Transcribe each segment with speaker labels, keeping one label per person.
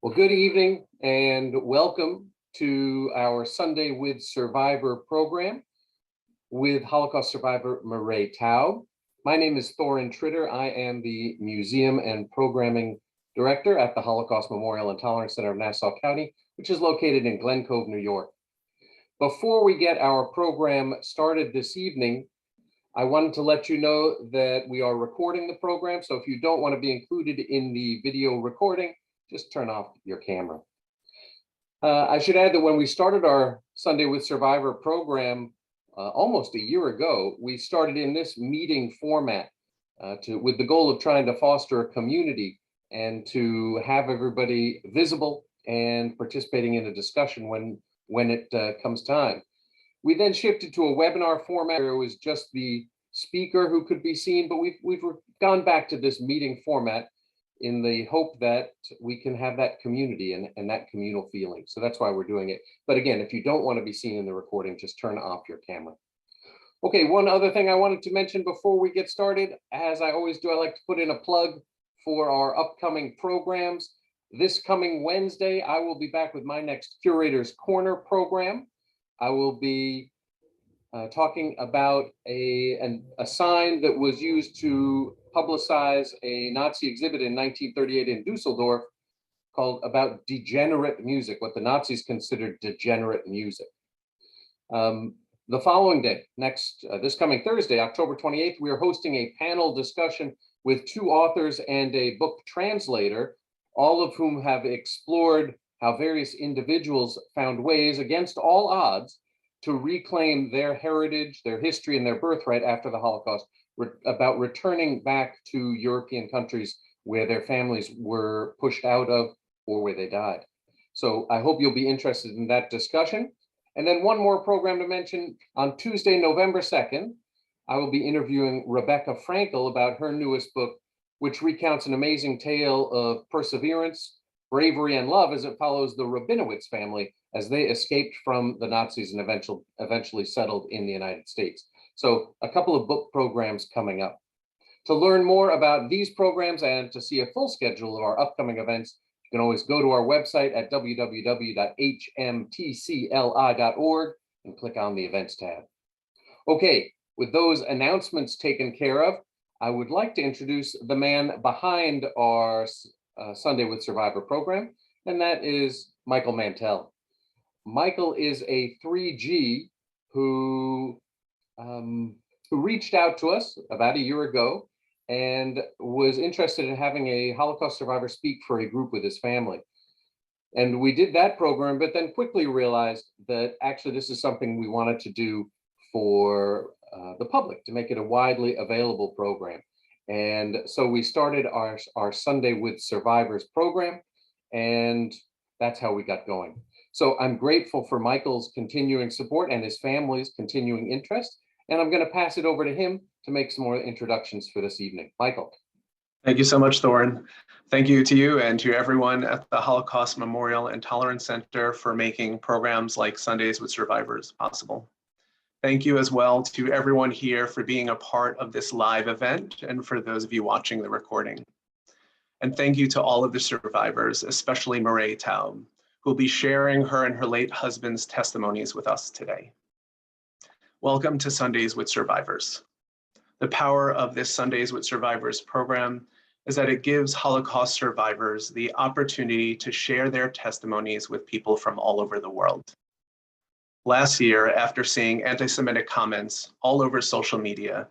Speaker 1: Well, good evening and welcome to our Sunday with Survivor program with Holocaust survivor Mireille Taub. My name is Thorin Tritter. I am the Museum and Programming Director at the Holocaust Memorial and Tolerance Center of Nassau County, which is located in Glen Cove, New York. Before we get our program started this evening, I wanted to let you know that we are recording the program. So if you don't want to be included in the video recording, just turn off your camera. I should add that when we started our Sunday with Survivor program almost a year ago, we started in this meeting format with the goal of trying to foster a community and to have everybody visible and participating in a discussion when it comes time. We then shifted to a webinar format where it was just the speaker who could be seen, but we've gone back to this meeting format in the hope that we can have that community and that communal feeling. So that's why we're doing it. But again, if you don't want to be seen in the recording, just turn off your camera. Okay, one other thing I wanted to mention before we get started, as I always do, I like to put in a plug for our upcoming programs. This coming Wednesday, I will be back with my next Curator's Corner program. I will be talking about a sign that was used to publicize a Nazi exhibit in 1938 in Dusseldorf called about degenerate music, what the Nazis considered degenerate music. The following day, this coming Thursday, October 28th, we are hosting a panel discussion with two authors and a book translator, all of whom have explored how various individuals found ways against all odds to reclaim their heritage, their history, and their birthright after the Holocaust, about returning back to European countries where their families were pushed out of or where they died. So I hope you'll be interested in that discussion. And then one more program to mention, on Tuesday, November 2nd, I will be interviewing Rebecca Frankel about her newest book, which recounts an amazing tale of perseverance, bravery, and love as it follows the Rabinowitz family as they escaped from the Nazis and eventually settled in the United States. So a couple of book programs coming up. To learn more about these programs and to see a full schedule of our upcoming events, you can always go to our website at www.hmtcli.org and click on the events tab. Okay, with those announcements taken care of, I would like to introduce the man behind our Sunday with Survivor program, and that is Michael Mantell. Michael is a 3G who reached out to us about a year ago and was interested in having a Holocaust survivor speak for a group with his family. And we did that program, but then quickly realized that actually this is something we wanted to do for the public, to make it a widely available program. And so we started our Sunday with Survivors program, and that's how we got going. So I'm grateful for Michael's continuing support and his family's continuing interest. And I'm going to pass it over to him to make some more introductions for this evening. Michael.
Speaker 2: Thank you so much, Thorin. Thank you to you and to everyone at the Holocaust Memorial and Tolerance Center for making programs like Sundays with Survivors possible. Thank you as well to everyone here for being a part of this live event and for those of you watching the recording. And thank you to all of the survivors, especially Mireille Taub, who will be sharing her and her late husband's testimonies with us today. Welcome to Sundays with Survivors. The power of this Sundays with Survivors program is that it gives Holocaust survivors the opportunity to share their testimonies with people from all over the world. Last year, after seeing anti-Semitic comments all over social media,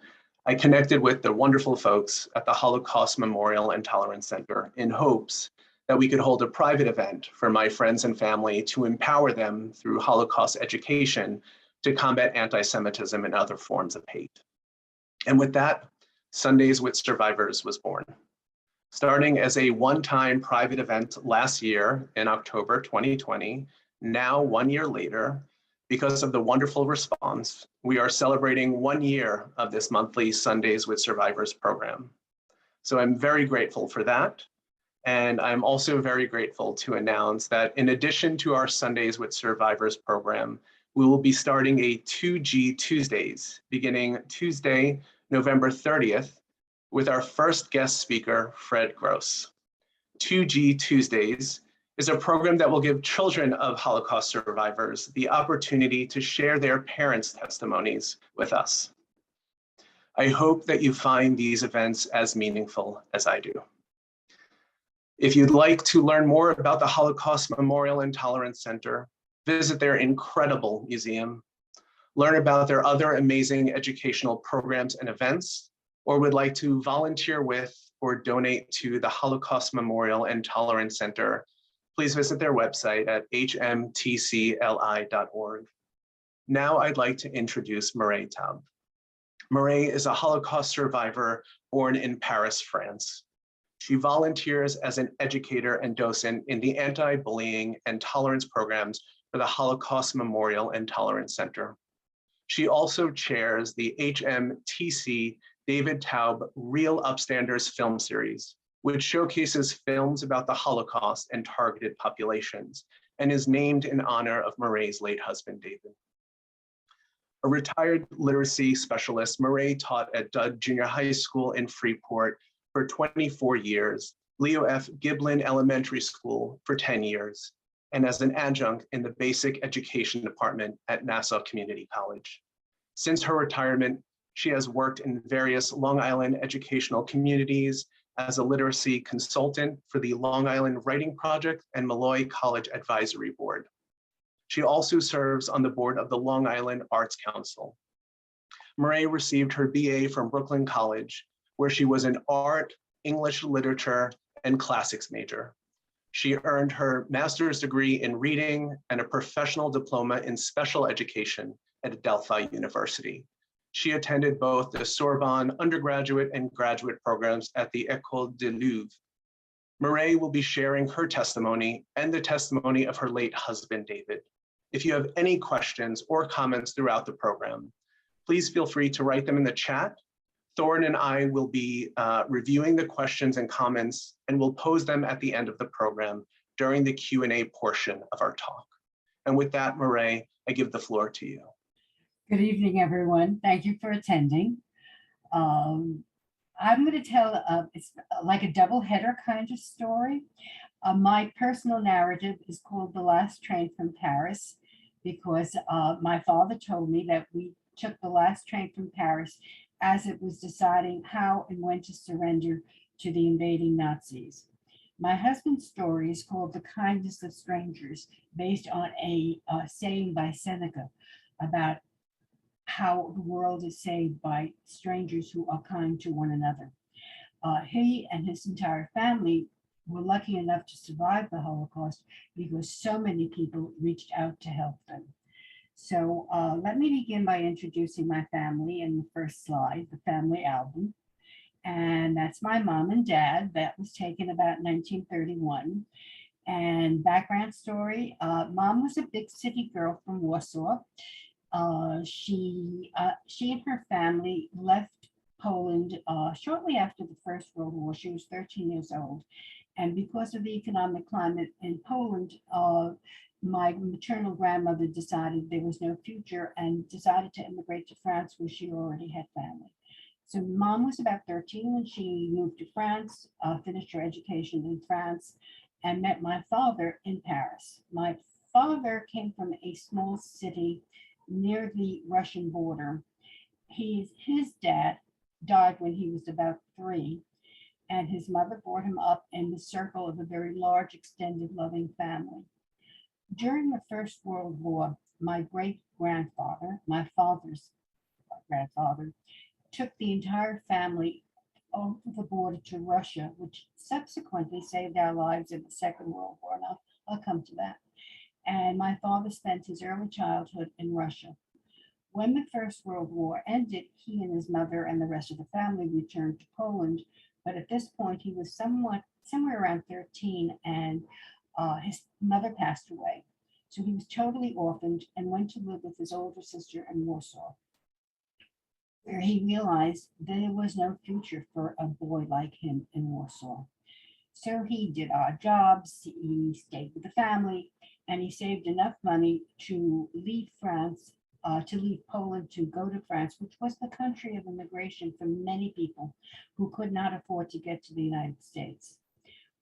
Speaker 2: I connected with the wonderful folks at the Holocaust Memorial and Tolerance Center in hopes that we could hold a private event for my friends and family to empower them through Holocaust education to combat anti-Semitism and other forms of hate. And with that, Sundays with Survivors was born. Starting as a one-time private event last year in October 2020, now 1 year later, because of the wonderful response, we are celebrating 1 year of this monthly Sundays with Survivors program. So I'm very grateful for that. And I'm also very grateful to announce that in addition to our Sundays with Survivors program, we will be starting a 2G Tuesdays beginning Tuesday, November 30th, with our first guest speaker, Fred Gross. 2G Tuesdays is a program that will give children of Holocaust survivors the opportunity to share their parents' testimonies with us. I hope that you find these events as meaningful as I do. If you'd like to learn more about the Holocaust Memorial and Tolerance Center, visit their incredible museum, learn about their other amazing educational programs and events, or would like to volunteer with or donate to the Holocaust Memorial and Tolerance Center, please visit their website at hmtcli.org. Now I'd like to introduce Mireille Taub. Mireille is a Holocaust survivor born in Paris, France. She volunteers as an educator and docent in the anti-bullying and tolerance programs for the Holocaust Memorial and Tolerance Center. She also chairs the HMTC David Taub Real Upstanders film series, which showcases films about the Holocaust and targeted populations, and is named in honor of Mireille's late husband, David. A retired literacy specialist, Mireille taught at Dud Junior High School in Freeport for 24 years, Leo F. Giblin Elementary School for 10 years, and as an adjunct in the Basic Education Department at Nassau Community College. Since her retirement, she has worked in various Long Island educational communities as a literacy consultant for the Long Island Writing Project and Malloy College Advisory Board. She also serves on the board of the Long Island Arts Council. Mireille received her BA from Brooklyn College, where she was an art, English literature, and classics major. She earned her master's degree in reading and a professional diploma in special education at Adelphi University. She attended both the Sorbonne undergraduate and graduate programs at the École de Louvre. Mireille will be sharing her testimony and the testimony of her late husband, David. If you have any questions or comments throughout the program, please feel free to write them in the chat. Thorin and I will be reviewing the questions and comments, and we'll pose them at the end of the program during the Q&A portion of our talk. And with that, Mireille, I give the floor to you.
Speaker 3: Good evening, everyone. Thank you for attending. I'm going to tell, it's like a double header kind of story. My personal narrative is called The Last Train from Paris, because my father told me that we took the last train from Paris as it was deciding how and when to surrender to the invading Nazis. My husband's story is called The Kindness of Strangers, based on a saying by Seneca about how the world is saved by strangers who are kind to one another. He and his entire family were lucky enough to survive the Holocaust because so many people reached out to help them. So let me begin by introducing my family in the first slide, the family album. And that's my mom and dad. That was taken about 1931. And background story, mom was a big city girl from Warsaw. She and her family left Poland shortly after the First World War. She was 13 years old. And because of the economic climate in Poland, my maternal grandmother decided there was no future and decided to immigrate to France, where she already had family. So mom was about 13 when she moved to France, finished her education in France, and met my father in Paris. My father came from a small city near the Russian border. His dad died when he was about 3, and his mother brought him up in the circle of a very large, extended, loving family. During the First World War, my great-grandfather, my father's grandfather, took the entire family over the border to Russia, which subsequently saved our lives in the Second World War, and I'll come to that. And my father spent his early childhood in Russia. When the First World War ended, he and his mother and the rest of the family returned to Poland, but at this point he was somewhere around 13, and his mother passed away. So he was totally orphaned and went to live with his older sister in Warsaw, where he realized there was no future for a boy like him in Warsaw. So he did odd jobs, he stayed with the family, and he saved enough money to leave France, to leave Poland to go to France, which was the country of immigration for many people who could not afford to get to the United States.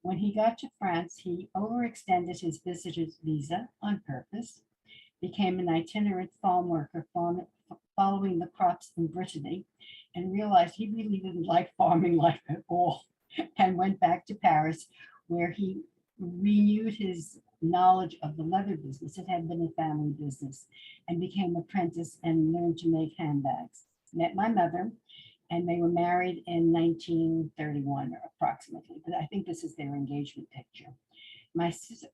Speaker 3: When he got to France, he overextended his visitor's visa on purpose, became an itinerant farm worker following the crops in Brittany, and realized he really didn't like farming life at all, and went back to Paris, where he renewed his knowledge of the leather business. It had been a family business, and became apprentice and learned to make handbags. Met my mother, and they were married in 1931 or approximately, but I think this is their engagement picture. My sister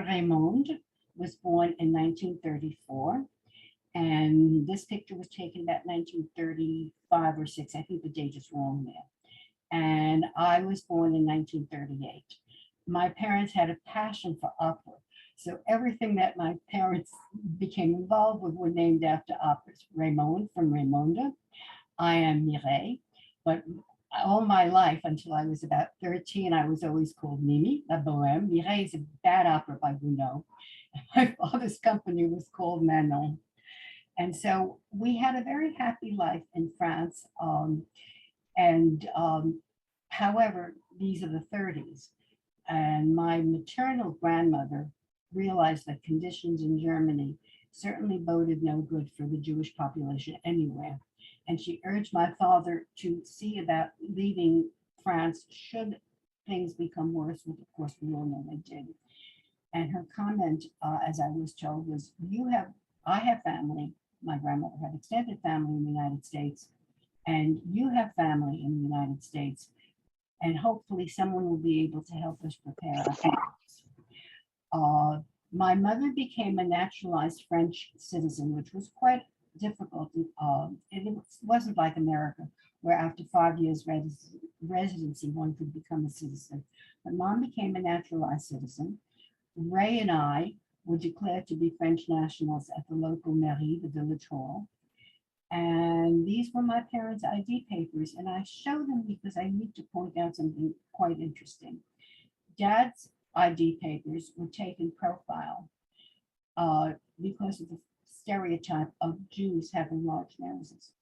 Speaker 3: Raymonde was born in 1934, and this picture was taken about 1935 or 6. I think the date is wrong there. And I was born in 1938. My parents had a passion for opera, so everything that my parents became involved with were named after operas. Raymonde from Raymonde. I am Mireille, but all my life until I was about 13, I was always called Mimi, La Bohème. Mireille is a bad opera by Gounod. My father's company was called Manon. And so we had a very happy life in France. However, these are the 30s. And my maternal grandmother realized that conditions in Germany certainly boded no good for the Jewish population anywhere. And she urged my father to see about leaving France should things become worse, which of course we all know they did. And her comment, as I was told, was, I have family. My grandmother had extended family in the United States, and you have family in the United States, and hopefully someone will be able to help us prepare our families. My mother became a naturalized French citizen, which was quite difficult. It wasn't like America, where after 5 years residency, one could become a citizen. But Mom became a naturalized citizen. Ray and I were declared to be French nationals at the local mairie, the village hall. And these were my parents' ID papers, and I show them because I need to point out something quite interesting. Dad's ID papers were taken profile because of the stereotype of Jews having large noses.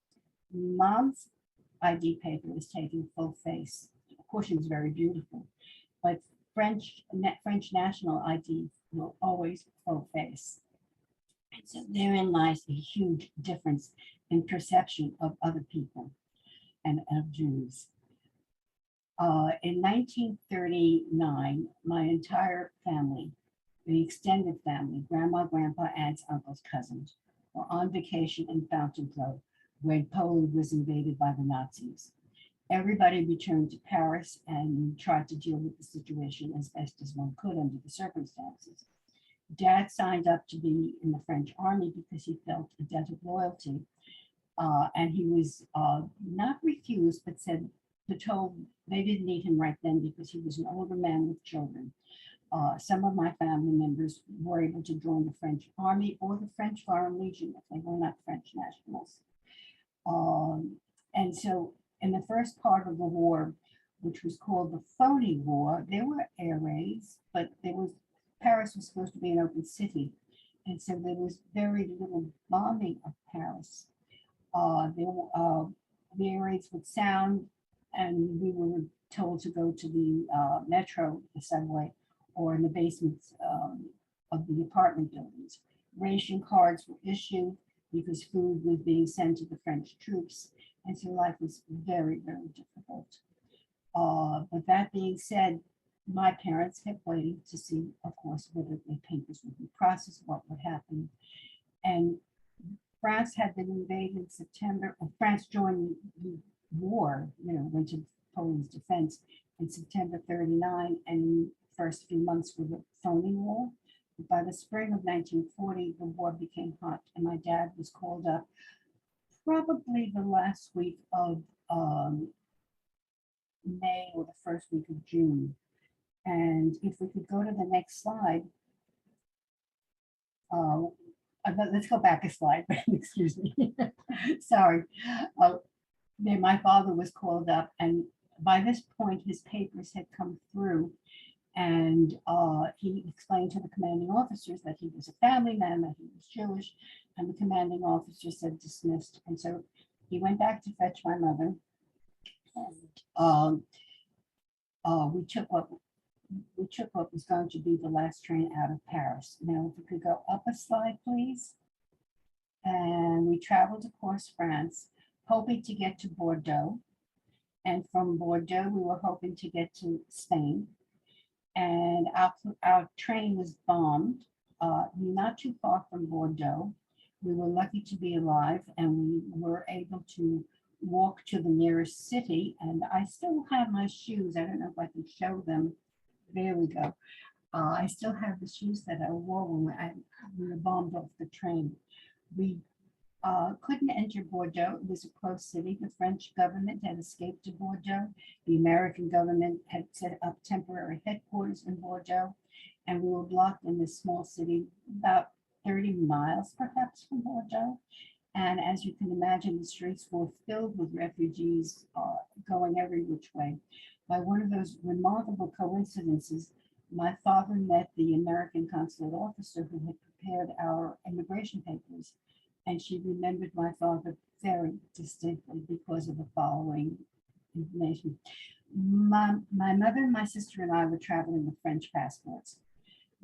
Speaker 3: Mom's ID paper was taken full face. Of course, she was very beautiful, but French national ID will always full face. And so therein lies a huge difference in perception of other people and of Jews. In 1939, my entire family, the extended family, grandma, grandpa, aunts, uncles, cousins, were on vacation in Fontainebleau when Poland was invaded by the Nazis. Everybody returned to Paris and tried to deal with the situation as best as one could under the circumstances. Dad signed up to be in the French army because he felt a debt of loyalty. And he was not refused, but told they didn't need him right then because he was an older man with children. Some of my family members were able to join the French army or the French Foreign Legion if they were not French nationals. And so in the first part of the war, which was called the Phony War, there were air raids, but Paris was supposed to be an open city. And so there was very little bombing of Paris. The air raids would sound, and we were told to go to the metro, the subway, or in the basements of the apartment buildings. Ration cards were issued because food was being sent to the French troops. And so life was very, very difficult. But that being said, my parents kept waiting to see, of course, whether the papers would be processed, what would happen. And France had been invaded in September. France joined the war, went to Poland's defense in September 39, and in the first few months were the Phony War. But by the spring of 1940, the war became hot, and my dad was called up probably the last week of May or the first week of June. And if we could go to the next slide. Let's go back a slide, excuse me. Sorry. Then my father was called up, and by this point, his papers had come through, and he explained to the commanding officers that he was a family man, that he was Jewish, and the commanding officer said dismissed. And so he went back to fetch my mother, and we took what took what was going to be the last train out of Paris. Now, if we could go up a slide, please. And we traveled across France, hoping to get to Bordeaux. And from Bordeaux, we were hoping to get to Spain. And our train was bombed not too far from Bordeaux. We were lucky to be alive, and we were able to walk to the nearest city. And I still have my shoes. I don't know if I can show them. There we go. I still have the shoes that I wore when we were bombed off the train. We couldn't enter Bordeaux. It was a closed city. The French government had escaped to Bordeaux. The American government had set up temporary headquarters in Bordeaux, and we were blocked in this small city about 30 miles perhaps from Bordeaux. And as you can imagine, the streets were filled with refugees going every which way. By one of those remarkable coincidences, my father met the American consulate officer who had prepared our immigration papers. And she remembered my father very distinctly because of the following information. My mother, my sister, and I were traveling with French passports.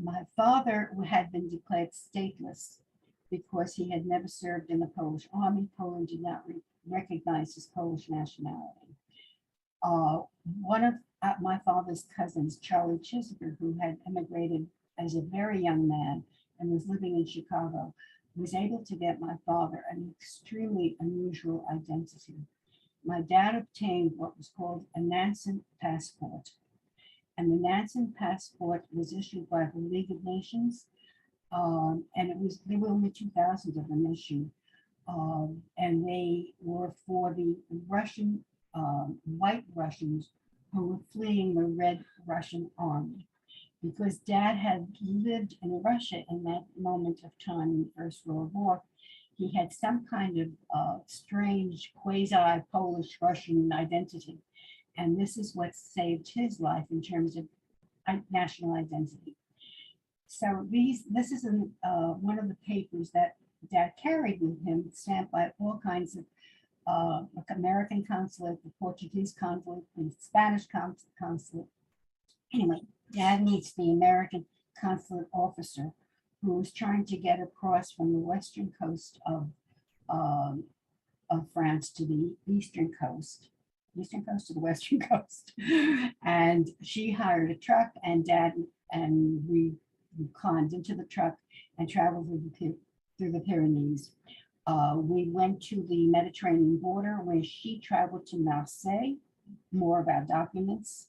Speaker 3: My father had been declared stateless because he had never served in the Polish army. Poland did not recognize his Polish nationality. One of my father's cousins, Charlie Chisholm, who had immigrated as a very young man and was living in Chicago, was able to get my father an extremely unusual identity. My dad obtained what was called a Nansen passport. And the Nansen passport was issued by the League of Nations. And there were only 2,000 of them issued. And they were for the Russian, white Russians who were fleeing the Red Russian Army. Because Dad had lived in Russia in that moment of time in the First World War, he had some kind of strange quasi-Polish Russian identity. And this is what saved his life in terms of national identity. So this is one of the papers that Dad carried with him, stamped by all kinds of American consulate, the Portuguese consulate, the Spanish consulate. Anyway, Dad meets the American consulate officer who was trying to get across from the western coast of France to the eastern coast to the western coast. And she hired a truck, and Dad and we climbed into the truck and traveled through the Pyrenees. We went to the Mediterranean border where she traveled to Marseille, more of our documents.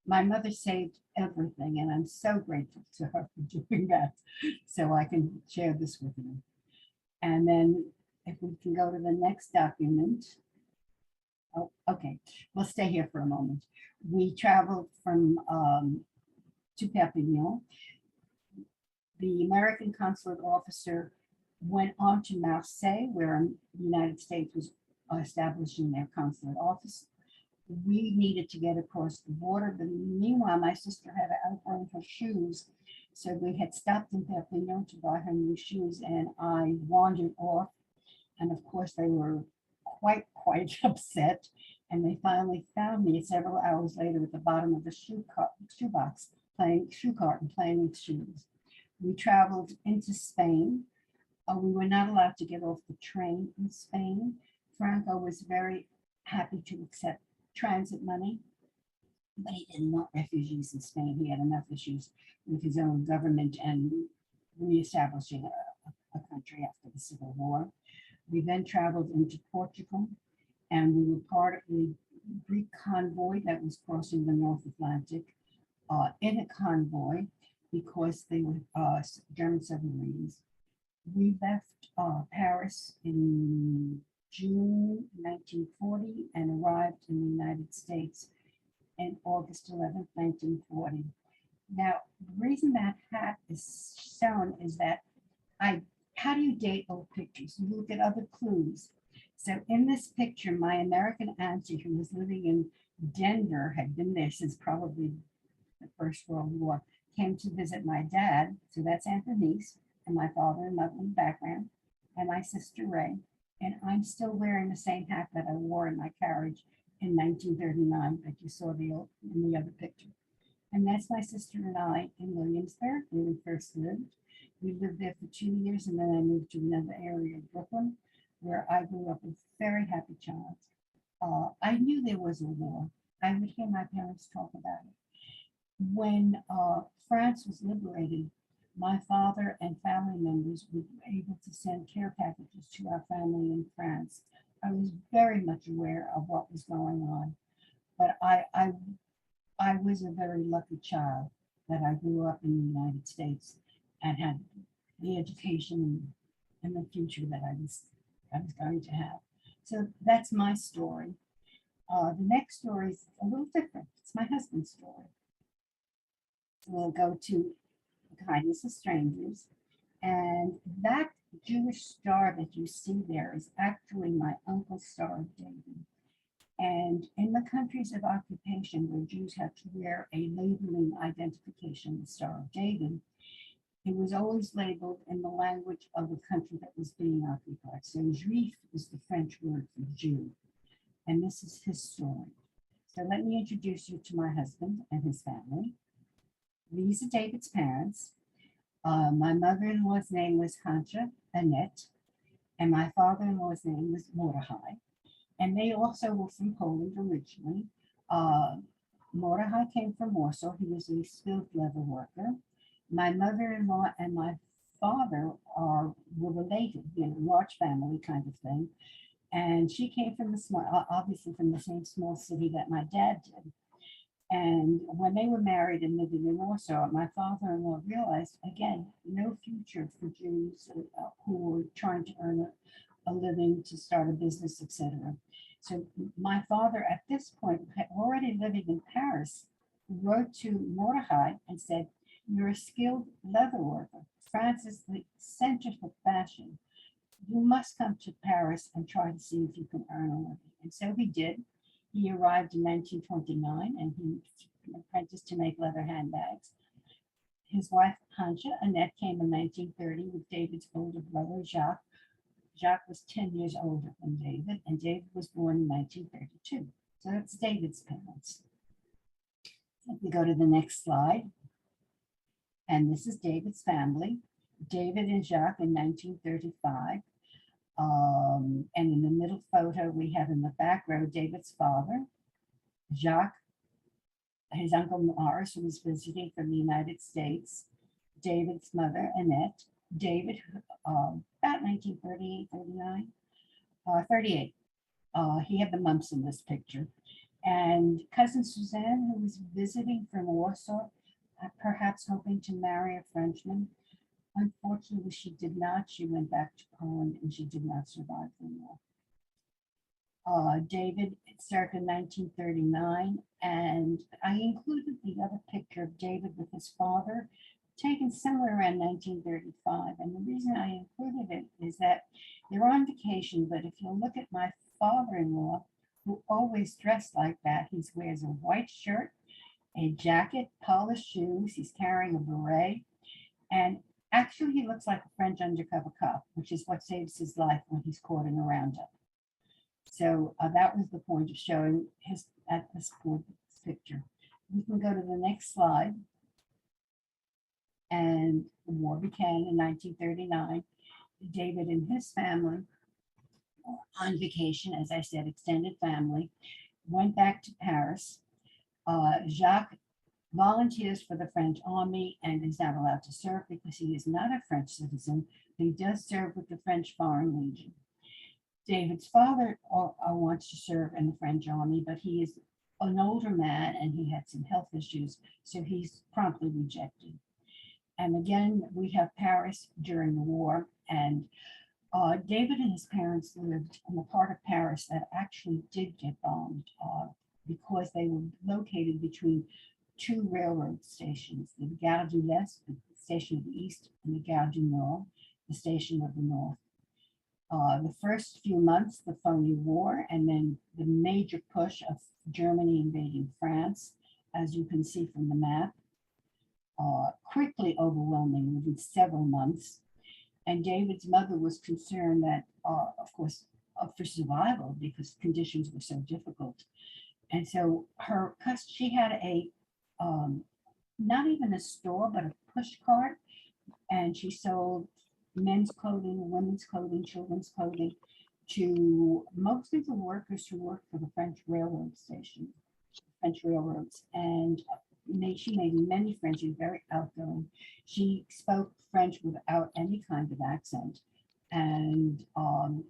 Speaker 3: My mother saved everything, and I'm so grateful to her for doing that, so I can share this with you. And then if we can go to the next document. Oh, okay, we'll stay here for a moment. We traveled from to Perpignan. The American consulate officer went on to Marseille, where the United States was establishing their consulate office. We needed to get across the border, but meanwhile, my sister had outgrown her shoes. So we had stopped in Perpignan to buy her new shoes, and I wandered off. And of course, they were quite upset. And they finally found me several hours later at the bottom of the shoe cart and playing with shoes. We traveled into Spain. We were not allowed to get off the train in Spain. Frankel was very happy to accept transit money, but he didn't want refugees in Spain. He had enough issues with his own government and reestablishing a country after the Civil War. We then traveled into Portugal, and we were part of the Greek convoy that was crossing the North Atlantic in a convoy because they were German submarines. We left Paris in June 1940 and arrived in the United States on August 11th, 1940. Now, the reason that hat is shown is that how do you date old pictures? You look at other clues. So in this picture, my American auntie, who was living in Denver, had been there since probably the First World War, came to visit my dad. So that's Aunt Denise, and my father and mother in the background, and my sister Ray. And I'm still wearing the same hat that I wore in my carriage in 1939 that you saw in the other picture. And that's my sister and I in Williamsburg, where we first lived. We lived there for 2 years, and then I moved to another area of Brooklyn, where I grew up a very happy child. I knew there was a war. I would hear my parents talk about it. When France was liberated, my father and family members were able to send care packages to our family in France. I was very much aware of what was going on, but I was a very lucky child that I grew up in the United States and had the education and the future that I was going to have. So that's my story. The next story is a little different. It's my husband's story. We'll go to Kindness of Strangers. And that Jewish star that you see there is actually my uncle's Star of David. And in the countries of occupation where Jews had to wear a labeling identification, the Star of David, it was always labeled in the language of the country that was being occupied. So Juif is the French word for Jew. And this is his story. So let me introduce you to my husband and his family. These are David's parents. My mother-in-law's name was Hansha Annette, and my father-in-law's name was Mordechai. And they also were from Poland originally. Mordechai came from Warsaw. He was a skilled leather worker. My mother-in-law and my father were related, large family kind of thing. And she came from obviously from the same small city that my dad did. And when they were married and living in Warsaw, my father-in-law realized, again, no future for Jews who were trying to earn a living to start a business, etc. So my father, at this point, already living in Paris, wrote to Mordechai and said, "You're a skilled leather worker. France is the center for fashion. You must come to Paris and try to see if you can earn a living." And so he did. He arrived in 1929 and he apprenticed to make leather handbags. His wife, Hansha Annette, came in 1930 with David's older brother, Jacques. Jacques was 10 years older than David, and David was born in 1932. So that's David's parents. If we go to the next slide, and this is David's family. David and Jacques in 1935. And in the middle photo, we have in the back row David's father, Jacques, his uncle Morris, who was visiting from the United States, David's mother, Annette, David, about 1938, 39, 38. He had the mumps in this picture. And cousin Suzanne, who was visiting from Warsaw, perhaps hoping to marry a Frenchman. Unfortunately, she did not. She went back to Poland and she did not survive the war. David started in 1939, and I included the other picture of David with his father, taken somewhere around 1935. And the reason I included it is that they're on vacation, but if you look at my father-in-law, who always dressed like that, he wears a white shirt, a jacket, polished shoes, he's carrying a beret, and actually he looks like a French undercover cop, which is what saves his life when he's caught in a roundup. So that was the point of showing his at this point, this picture. We can go to the next slide. And the war began in 1939. David and his family on vacation, as I said, extended family, went back to Paris. Jacques volunteers for the French army and is not allowed to serve because he is not a French citizen. He does serve with the French Foreign Legion. David's father wants to serve in the French army, but he is an older man and he had some health issues, so he's promptly rejected. And again, we have Paris during the war, and David and his parents lived in the part of Paris that actually did get bombed because they were located between two railroad stations, the Gare du l'Est, the station of the East, and the Gare du Nord, the station of the North. The first few months, the phony war, and then the major push of Germany invading France, as you can see from the map, quickly overwhelming within several months. And David's mother was concerned that, of course, for survival because conditions were so difficult. And so she had a not even a store, but a push cart. And she sold men's clothing, women's clothing, children's clothing to mostly the workers who worked for the French railroad station, French railroads. And she made many friends. She was very outgoing. She spoke French without any kind of accent. And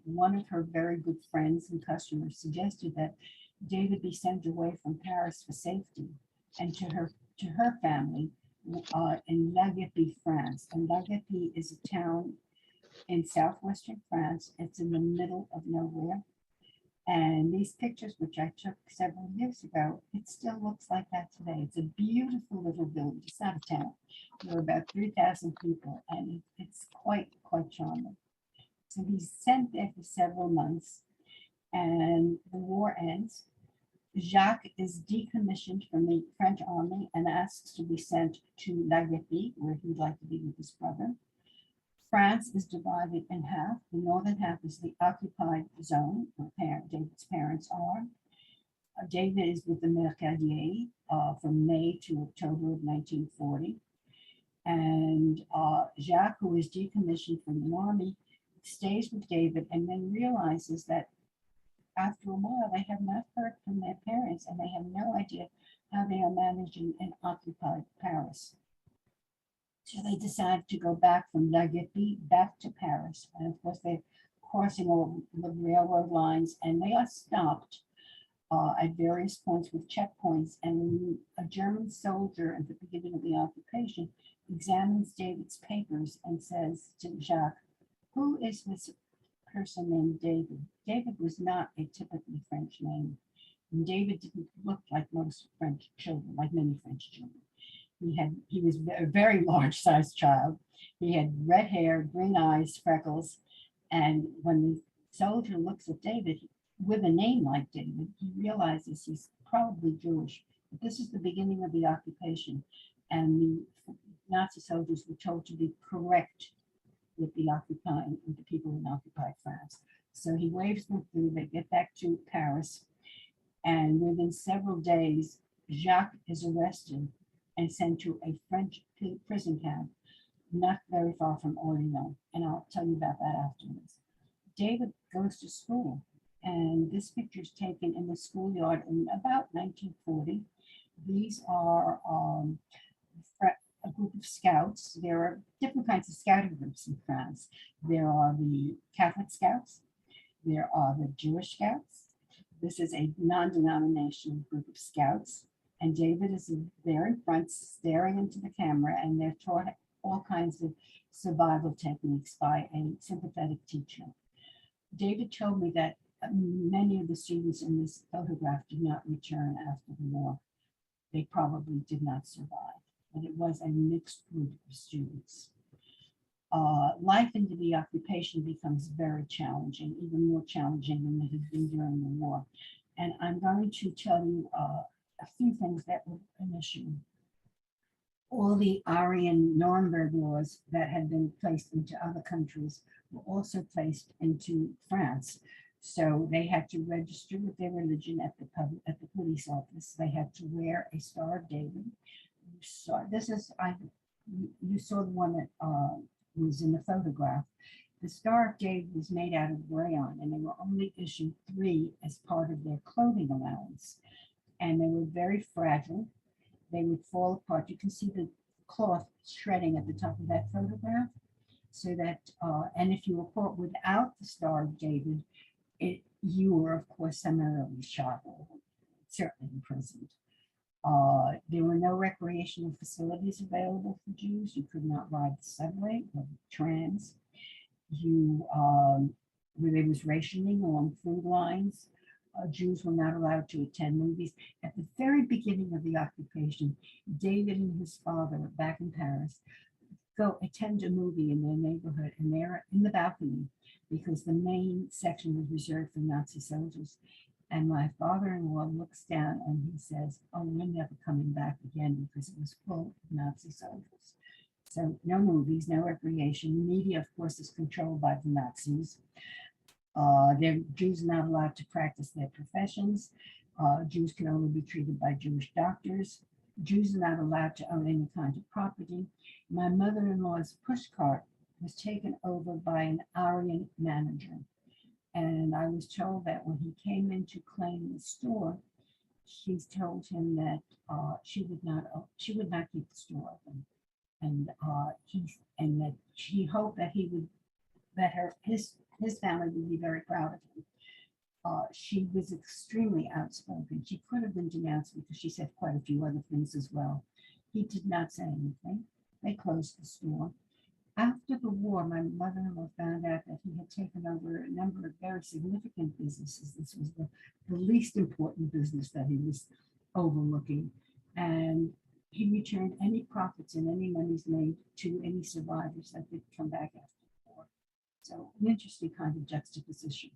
Speaker 3: one of her very good friends and customers suggested that David be sent away from Paris for safety and to her family in La Guépie, France. And La Guépie is a town in southwestern France. It's in the middle of nowhere. And these pictures, which I took several years ago, it still looks like that today. It's a beautiful little village. It's not a town. There are about 3,000 people, and it's quite charming. So he's sent there for several months, and the war ends. Jacques is decommissioned from the French army and asks to be sent to La Guépie, where he'd like to be with his brother. France is divided in half. The northern half is the occupied zone where David's parents are. David is with the Mercadier from May to October of 1940. And Jacques, who is decommissioned from the army, stays with David and then realizes that after a while they have not heard from their parents and they have no idea how they are managing in occupied Paris. So they decide to go back from La Guépie back to Paris. And of course, they're crossing all the railroad lines and they are stopped at various points with checkpoints. And a German soldier at the beginning of the occupation examines David's papers and says to Jacques, "Who is this person named David?" David was not a typically French name. And David didn't look like most French children, like many French children. He was a very large sized child. He had red hair, green eyes, freckles. And when the soldier looks at David with a name like David, he realizes he's probably Jewish. But this is the beginning of the occupation. And the Nazi soldiers were told to be correct with the people in occupied France. So he waves them through, they get back to Paris. And within several days, Jacques is arrested and sent to a French prison camp, not very far from Orléans. And I'll tell you about that afterwards. David goes to school, and this picture is taken in the schoolyard in about 1940. These are a group of scouts. There are different kinds of scouting groups in France. There are the Catholic Scouts. There are the Jewish Scouts. This is a non-denominational group of scouts. And David is there in front staring into the camera, and they're taught all kinds of survival techniques by a sympathetic teacher. David told me that many of the students in this photograph did not return after the war. They probably did not survive, but it was a mixed group of students. Life into the occupation becomes very challenging, even more challenging than it had been during the war. And I'm going to tell you a few things that were an issue. All the Aryan Nuremberg laws that had been placed into other countries were also placed into France. So they had to register with their religion at the police office. They had to wear a Star of David. So you saw the one that was in the photograph. The Star of David was made out of rayon, and they were only issued 3 as part of their clothing allowance. And they were very fragile. They would fall apart. You can see the cloth shredding at the top of that photograph. So that, and if you were caught without the Star of David, you were, of course, summarily shot or certainly imprisoned. There were no recreational facilities available for Jews. You could not ride the subway or the trams. There was rationing along food lines. Jews were not allowed to attend movies. At the very beginning of the occupation, David and his father were back in Paris, go attend a movie in their neighborhood, and they're in the balcony because the main section was reserved for Nazi soldiers. And my father-in-law looks down and he says, "Oh, we're never coming back again," because it was full of Nazi soldiers. So no movies, no recreation. The media, of course, is controlled by the Nazis. Jews are not allowed to practice their professions. Jews can only be treated by Jewish doctors. Jews are not allowed to own any kind of property. My mother-in-law's pushcart was taken over by an Aryan manager. And I was told that when he came in to claim the store, she's told him that she would not keep the store open, and that she hoped that he would that his family would be very proud of him. She was extremely outspoken. She could have been denounced because she said quite a few other things as well. He did not say anything. They closed the store. After the war, my mother-in-law found out that he had taken over a number of very significant businesses. This was the least important business that he was overlooking. And he returned any profits and any monies made to any survivors that did come back after the war. So an interesting kind of juxtaposition.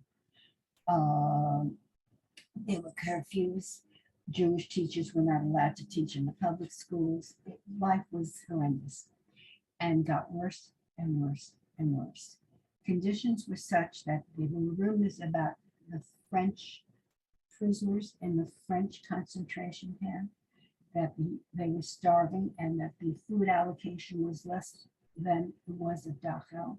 Speaker 3: There were curfews. Jewish teachers were not allowed to teach in the public schools. Life was horrendous and got worse and worse and worse. Conditions were such that there were rumors about the French prisoners in the French concentration camp, that they were starving and that the food allocation was less than it was at Dachau.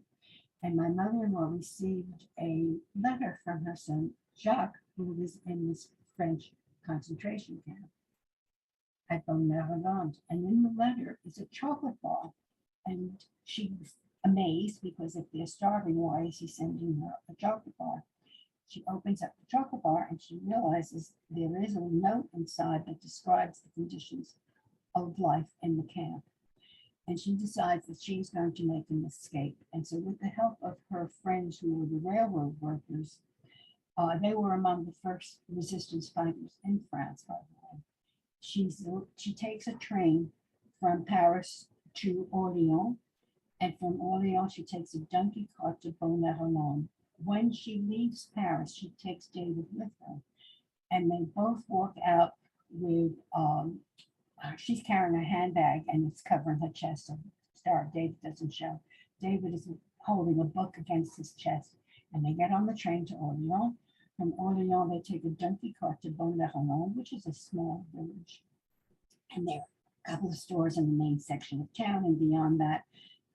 Speaker 3: And my mother-in-law received a letter from her son, Jacques, who was in this French concentration camp at Beaune-Maryland. And in the letter is a chocolate bar. And she was amazed because if they're starving, why is he sending her a chocolate bar? She opens up the chocolate bar and she realizes there is a note inside that describes the conditions of life in the camp. And she decides that she's going to make an escape. And so with the help of her friends who were the railroad workers, they were among the first resistance fighters in France, by the way. She takes a train from Paris to Orléans, and from Orléans she takes a donkey cart to Beaune-Maryland. When she leaves Paris, she takes David with her, and they both walk out with, she's carrying a handbag and it's covering her chest, so Star David doesn't show. David is holding a book against his chest, and they get on the train to Orléans. From Orléans, they take a donkey cart to Beaune-Maryland, which is a small village. And there are a couple of stores in the main section of town, and beyond that,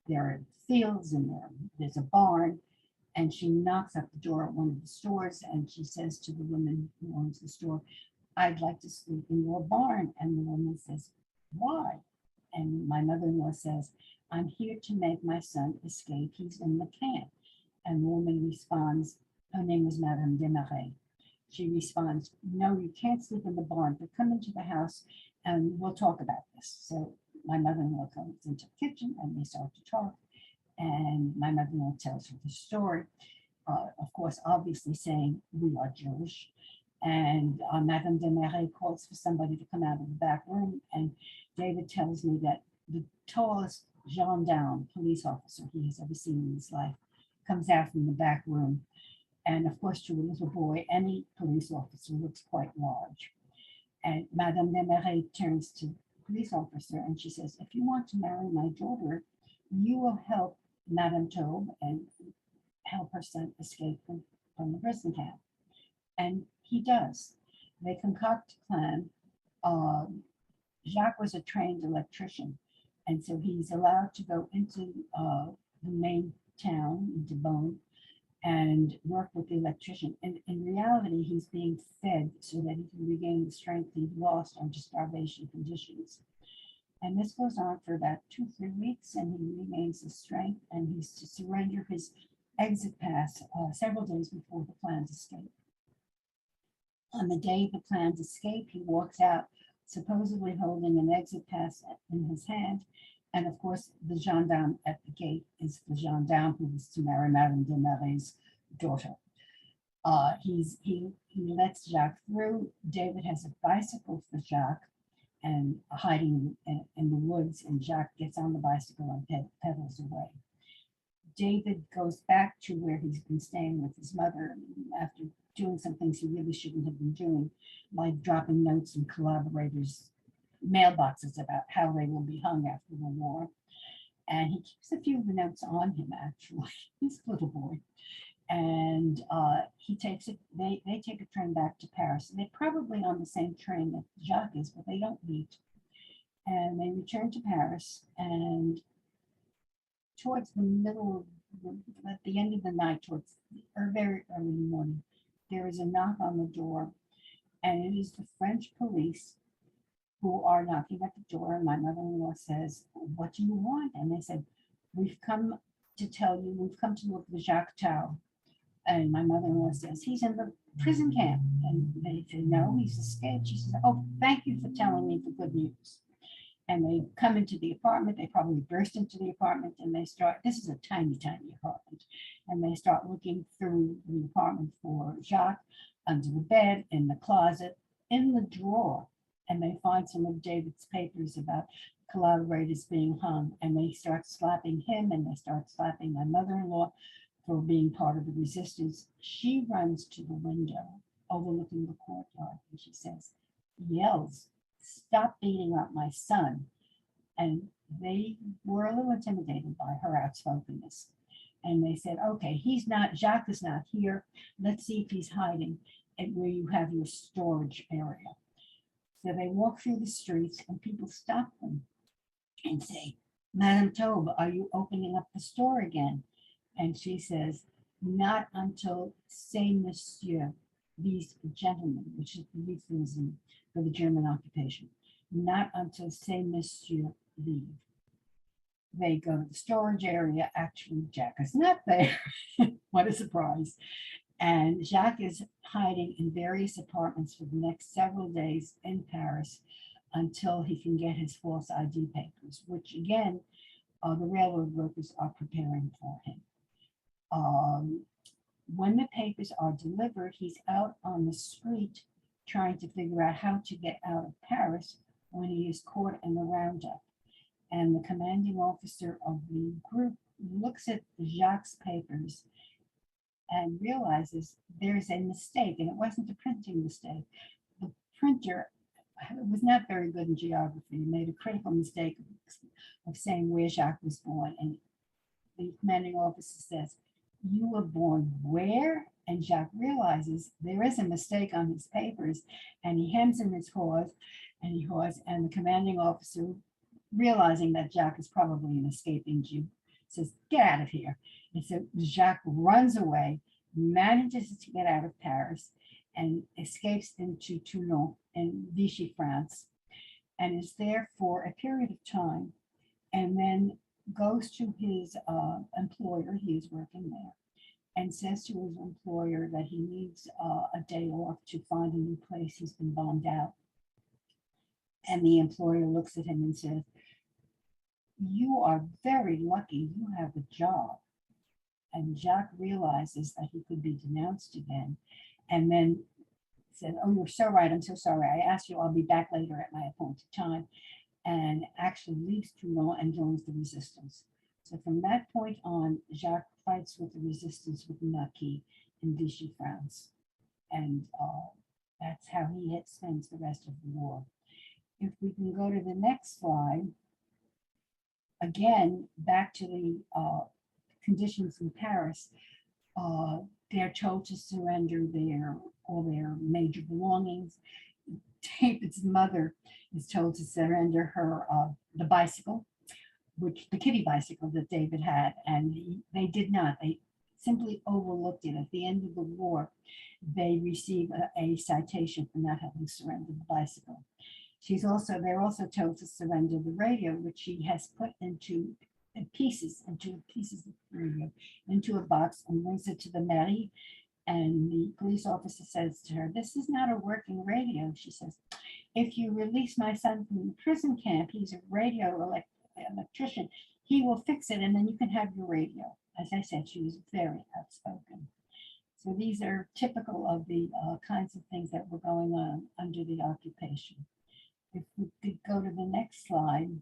Speaker 3: there are fields and there's a barn. And she knocks at the door at one of the stores and she says to the woman who owns the store, "I'd like to sleep in your barn." And the woman says, "Why?" And my mother-in-law says, "I'm here to make my son escape. He's in the camp." And the woman responds, her name was Madame Desmarais. She responds, "No, you can't sleep in the barn, but come into the house and we'll talk about this." So my mother-in-law comes into the kitchen and they start to talk. And my mother-in-law tells her the story, of course, obviously saying, "We are Jewish." And Madame Desmarais calls for somebody to come out of the back room. And David tells me that the tallest gendarme, police officer he has ever seen in his life, comes out from the back room. And of course, to a little boy, any police officer looks quite large. And Madame Desmarais turns to the police officer and she says, "If you want to marry my daughter, you will help Madame Taub and help her son escape from the prison camp." And he does. They concoct a plan. Jacques was a trained electrician, and so he's allowed to go into the main town, into Beaune, and work with the electrician. And in reality, he's being fed so that he can regain the strength he'd lost under starvation conditions. And this goes on for about 2-3 weeks, and he regains his strength, and he's to surrender his exit pass several days before the planned escape. On the day of the planned escape, he walks out, supposedly holding an exit pass in his hand. And of course, the gendarme at the gate is the gendarme who was to marry Madame Desmarais' daughter. He lets Jacques through. David has a bicycle for Jacques and hiding in the woods, and Jacques gets on the bicycle and pedals away. David goes back to where he's been staying with his mother after doing some things he really shouldn't have been doing, like dropping notes in collaborators' mailboxes about how they will be hung after the war. And he keeps a few of the notes on him, actually. He's a little boy. And he takes it, they take a train back to Paris. And they're probably on the same train that Jacques is, but they don't meet. And they returned to Paris, and towards the middle of at the end of the night, towards or very early in the morning, there is a knock on the door, and it is the French police who are knocking at the door. And my mother-in-law says, "What do you want?" And they said, "We've come to tell you, we've come to look for Jacques Taub." And my mother-in-law says, "He's in the prison camp." And they say, "No, he's escaped." She says, "Oh, thank you for telling me the good news." And they come into the apartment. They probably burst into the apartment, and they start, this is a tiny, tiny apartment, and they start looking through the apartment for Jacques, under the bed, in the closet, in the drawer, and they find some of David's papers about collaborators being hung, and they start slapping him, and they start slapping my mother-in-law for being part of the resistance. She runs to the window overlooking the courtyard, and she says, yells, "Stop beating up my son." And they were a little intimidated by her outspokenness. And they said, "Okay, Jacques is not here. Let's see if he's hiding at where you have your storage area." So they walk through the streets, and people stop them and say, "Madame Taub, are you opening up the store again?" And she says, "Not until say monsieur," these gentlemen, which is the euphemism for the German occupation, "not until say monsieur leave." They go to the storage area. Actually, Jack is not there. What a surprise. And Jacques is hiding in various apartments for the next several days in Paris until he can get his false ID papers, which again, the railroad workers are preparing for him. When the papers are delivered, he's out on the street trying to figure out how to get out of Paris when he is caught in the roundup. And the commanding officer of the group looks at Jacques' papers and realizes there's a mistake, and it wasn't a printing mistake. The printer was not very good in geography. He made a critical mistake of saying where Jacques was born, and the commanding officer says, "You were born where?" And Jacques realizes there is a mistake on his papers, and he hems in his horse, and and the commanding officer, realizing that Jacques is probably an escaping Jew, says, "Get out of here." And so Jacques runs away, manages to get out of Paris, and escapes into Toulon in Vichy, France, and is there for a period of time, and then goes to his employer, he is working there, and says to his employer that he needs a day off to find a new place. He's been bombed out. And the employer looks at him and says, "You are very lucky you have a job." And Jacques realizes that he could be denounced again, and then said, "Oh, you're so right. I'm so sorry. I asked you, I'll be back later at my appointed time," and actually leaves Toulon and joins the resistance. So from that point on, Jacques fights with the resistance with the Marquis in Vichy, France. And that's how he spends the rest of the war. If we can go to the next slide, again, back to the conditions in Paris, they're told to surrender all their major belongings. David's mother is told to surrender her the bicycle, which the kiddie bicycle that David had, and they did not. They simply overlooked it. At the end of the war, they receive a citation for not having surrendered the bicycle. They're also told to surrender the radio, which she has put into pieces of radio into a box and brings it to the mairie. And the police officer says to her, "This is not a working radio." She says, "If you release my son from the prison camp, he's a radio electrician. He will fix it, and then you can have your radio." As I said, she was very outspoken. So these are typical of the kinds of things that were going on under the occupation. If we could go to the next slide.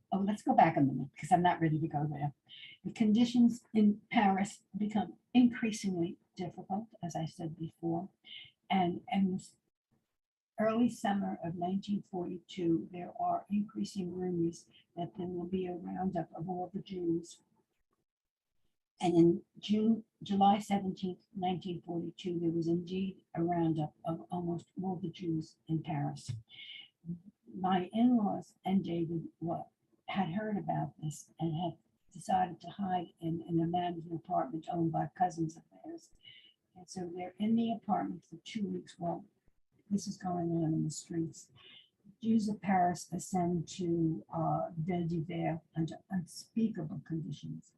Speaker 3: Oh, let's go back a minute because I'm not ready to go there. The conditions in Paris become increasingly difficult, as I said before. And in this early summer of 1942, there are increasing rumors that there will be a roundup of all the Jews. And in July 17th, 1942, there was indeed a roundup of almost all the Jews in Paris. my in-laws and David had heard about this and had decided to hide in a management apartment owned by cousins of theirs. And so they're in the apartment for 2 weeks while this is going on in the streets. Jews of Paris ascend to Ville d'Hiver under unspeakable conditions.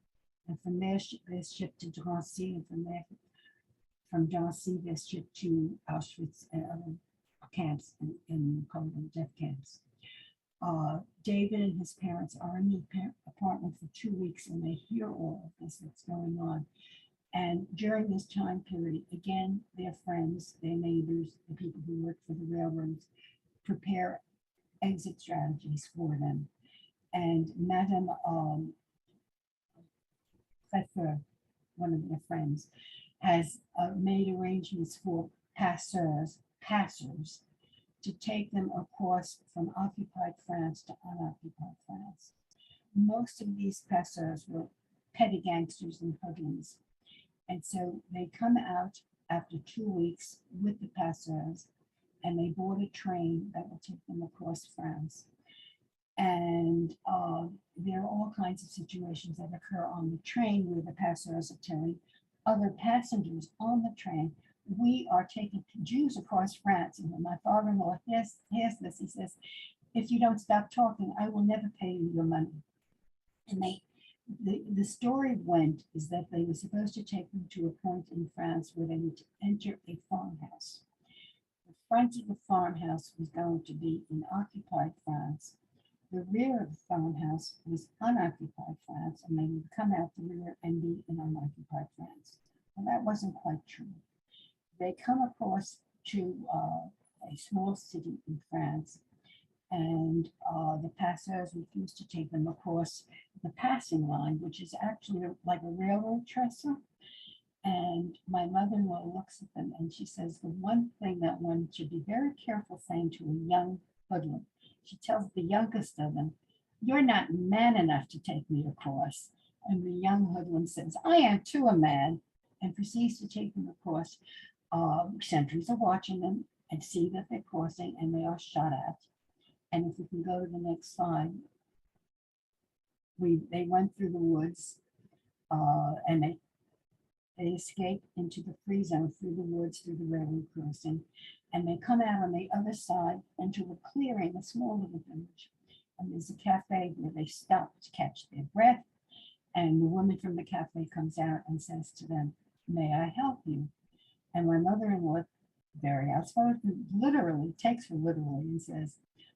Speaker 3: And from there, they're shipped to Drancy, and from there, from Drancy, they're shipped to Auschwitz and other camps in Poland, death camps. David and his parents are in the apartment for 2 weeks, and they hear all of this that's going on. And during this time period, again, their friends, their neighbors, the people who work for the railroads, prepare exit strategies for them. And Madame Pfeffer, one of their friends, has made arrangements for passers to take them across from occupied France to unoccupied France. Most of these passers were petty gangsters and hoodlums. And so they come out after 2 weeks with the passers, and they board a train that will take them across France. And there are all kinds of situations that occur on the train where the passengers are telling other passengers on the train, we are taking Jews across France. And when my father-in-law hears this, he says, if you don't stop talking, I will never pay you your money. And the story went is that they were supposed to take them to a point in France where they would enter a farmhouse. The front of the farmhouse was going to be in occupied France. The rear of the farmhouse was unoccupied France, and they would come out the rear and be in unoccupied France. Well, that wasn't quite true. They come across to a small city in France, and the passers refused to take them across the passing line, which is actually like a railroad trestle. And my mother-in-law looks at them and she says, the one thing that one should be very careful saying to a young hoodlum, she tells the youngest of them, you're not man enough to take me across. And the young hoodlum says, I am too a man, and proceeds to take them across. Sentries are watching them and see that they're crossing, and they are shot at. And if we can go to the next slide, they went through the woods, and they escape into the free zone through the woods, through the railroad crossing, and they come out on the other side into a clearing, a small little village. And there's a cafe where they stop to catch their breath. And the woman from the cafe comes out and says to them, may I help you? And my mother-in-law, very outspoken, literally takes her literally and says,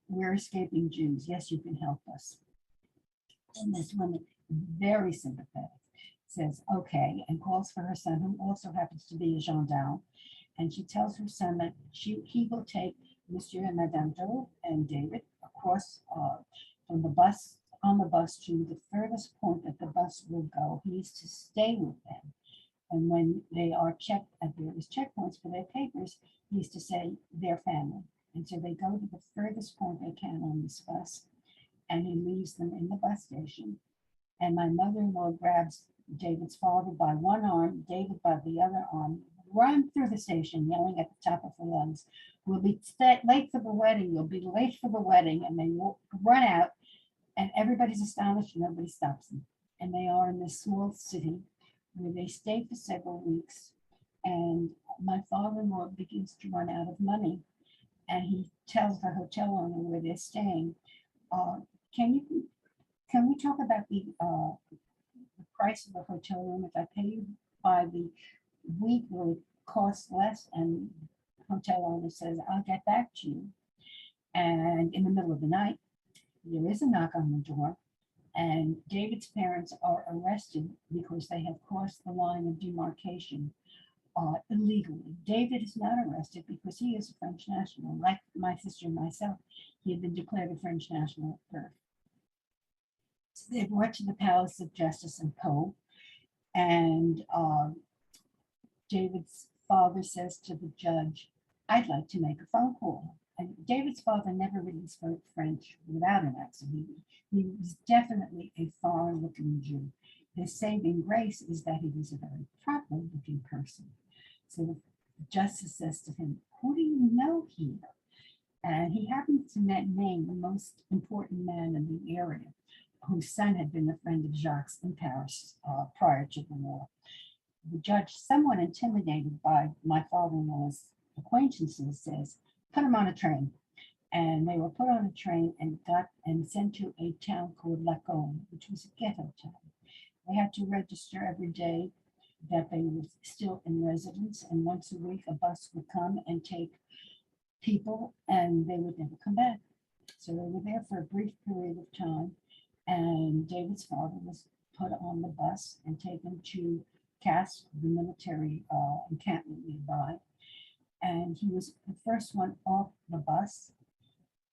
Speaker 3: we're escaping Jews. Yes, you can help us. And this woman, very sympathetic, says, okay, and calls for her son, who also happens to be a gendarme. And she tells her son that he will take Monsieur and Madame Taub and David across from the bus, on the bus to the furthest point that the bus will go. He is to stay with them. And when they are checked at various checkpoints for their papers, he is to say their family. And so they go to the furthest point they can on this bus, and he leaves them in the bus station. And my mother-in-law grabs David's father by one arm, David by the other arm, run through the station, yelling at the top of her lungs, we'll be late for the wedding, you'll be late for the wedding. And they run out, and everybody's astonished, and nobody stops them. And they are in this small city where they stay for several weeks. And my father-in-law begins to run out of money. And he tells the hotel owner where they're staying, can we talk about the price of the hotel room? If I pay you by the week, will it cost less? And the hotel owner says, I'll get back to you. And in the middle of the night, there is a knock on the door, and David's parents are arrested because they have crossed the line of demarcation illegally. David is not arrested because he is a French national. Like my sister and myself, he had been declared a French national at birth. So they're brought to the Palace of Justice in Pau, and David's father says to the judge, I'd like to make a phone call. And David's father never really spoke French without an accent. He was definitely a foreign-looking Jew. His saving grace is that he was a very proper-looking person. So the justice says to him, who do you know here? And he happened to name the most important man in the area, whose son had been a friend of Jacques in Paris prior to the war. The judge, somewhat intimidated by my father-in-law's acquaintances, says, put him on a train. And they were put on a train and sent to a town called Lacombe, which was a ghetto town. They had to register every day that they were still in residence, and once a week a bus would come and take people, and they would never come back. So they were there for a brief period of time, and David's father was put on the bus and taken to Castres, the military encampment nearby. And he was the first one off the bus.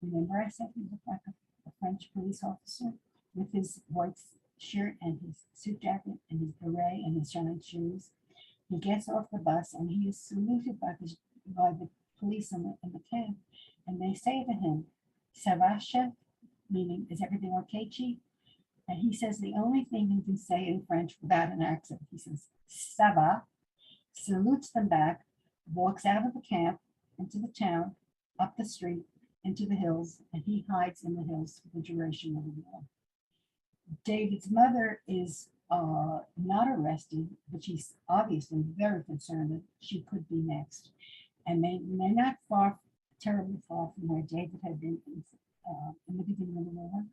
Speaker 3: Remember I said he looked like a French police officer with his white shirt and his suit jacket and his beret and his shiny shoes. He gets off the bus and he is saluted by the police in the camp. And they say to him, "Ça va, chef?" Meaning, is everything okay, chief? And he says the only thing he can say in French without an accent. He says, "Ça va," salutes them back, walks out of the camp into the town, up the street, into the hills, and he hides in the hills for the duration of the war. David's mother is not arrested, but she's obviously very concerned that she could be next. And they're not terribly far from where David had been in the beginning of the war.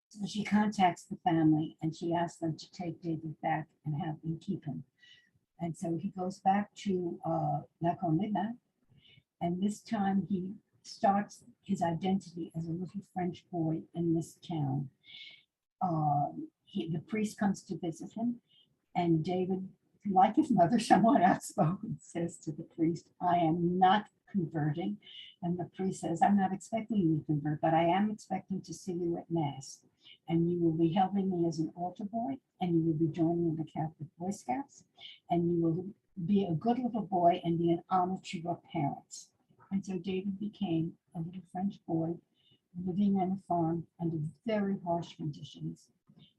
Speaker 3: So she contacts the family and she asks them to take David back and have them keep him. And so he goes back to La Comida, and this time he starts his identity as a little French boy in this town. The priest comes to visit him, and David, like his mother, somewhat outspoken, says to the priest, "I am not converting." And the priest says, "I'm not expecting you to convert, but I am expecting to see you at Mass. And you will be helping me as an altar boy, and you will be joining the Catholic Boy Scouts, and you will be a good little boy and be an honor to your parents." And so David became a little French boy living on a farm under very harsh conditions.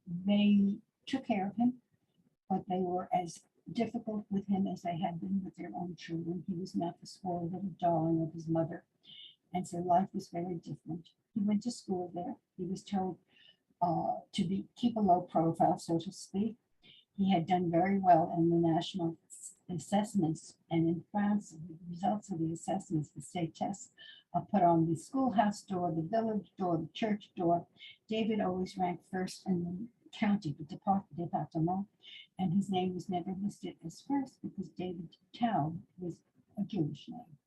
Speaker 3: They took care of him, but they were as difficult with him as they had been with their own children. He was not the spoiled little darling of his mother. And so life was very different. He went to school there. He was told to keep a low profile, so to speak. He had done very well in the national assessments, and in France, the results of the assessments, the state tests, are put on the schoolhouse door, the village door, the church door. David always ranked first in the county, the department, and his name was never listed as first because David Taub was a Jewish name.